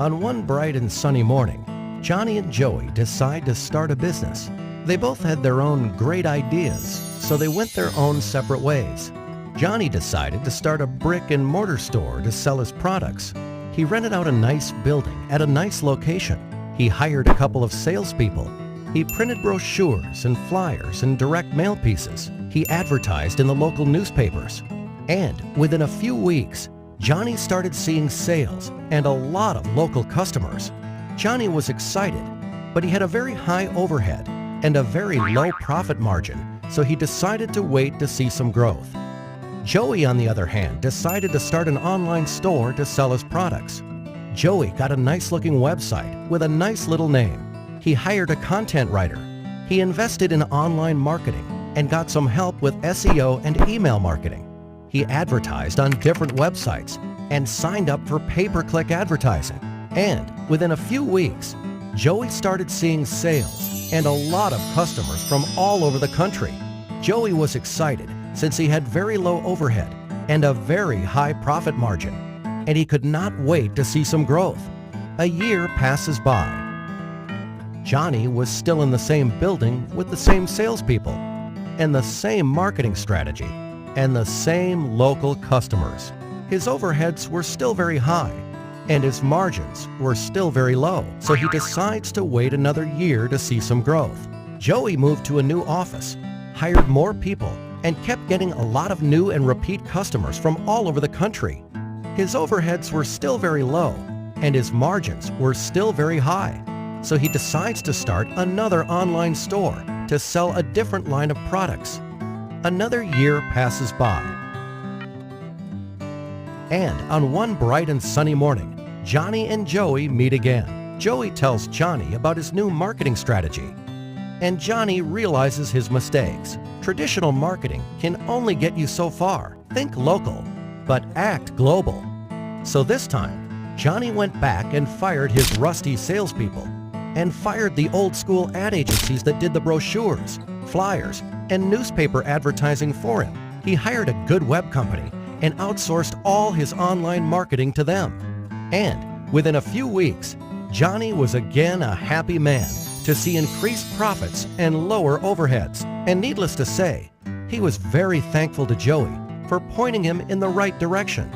On one bright and sunny morning, Johnny and Joey decide to start a business. They both had their own great ideas, so they went their own separate ways. Johnny decided to start a brick and mortar store to sell his products. He rented out a nice building at a nice location. He hired a couple of salespeople. He printed brochures and flyers and direct mail pieces. He advertised in the local newspapers. And within a few weeks, Johnny started seeing sales and a lot of local customers. Johnny was excited, but he had a very high overhead and a very low profit margin, so he decided to wait to see some growth. Joey, on the other hand, decided to start an online store to sell his products. Joey got a nice-looking website with a nice little name. He hired a content writer. He invested in online marketing and got some help with SEO and email marketing. He advertised on different websites and signed up for pay-per-click advertising. And within a few weeks, Joey started seeing sales and a lot of customers from all over the country. Joey was excited since he had very low overhead and a very high profit margin, and he could not wait to see some growth. A year passes by. Johnny was still in the same building with the same salespeople and the same marketing strategy and the same local customers. His overheads were still very high and his margins were still very low, so he decides to wait another year to see some growth. Joey moved to a new office, hired more people, and kept getting a lot of new and repeat customers from all over the country. His overheads were still very low and his margins were still very high, so he decides to start another online store to sell a different line of products. Another year passes by. And on one bright and sunny morning, Johnny and Joey meet again. Joey tells Johnny about his new marketing strategy, and Johnny realizes his mistakes. Traditional marketing can only get you so far. Think local, but act global. So this time, Johnny went back and fired his rusty salespeople and fired the old school ad agencies that did the brochures, flyers, and newspaper advertising for him. He hired a good web company and outsourced all his online marketing to them. And within a few weeks, Johnny was again a happy man to see increased profits and lower overheads. And needless to say, he was very thankful to Joey for pointing him in the right direction.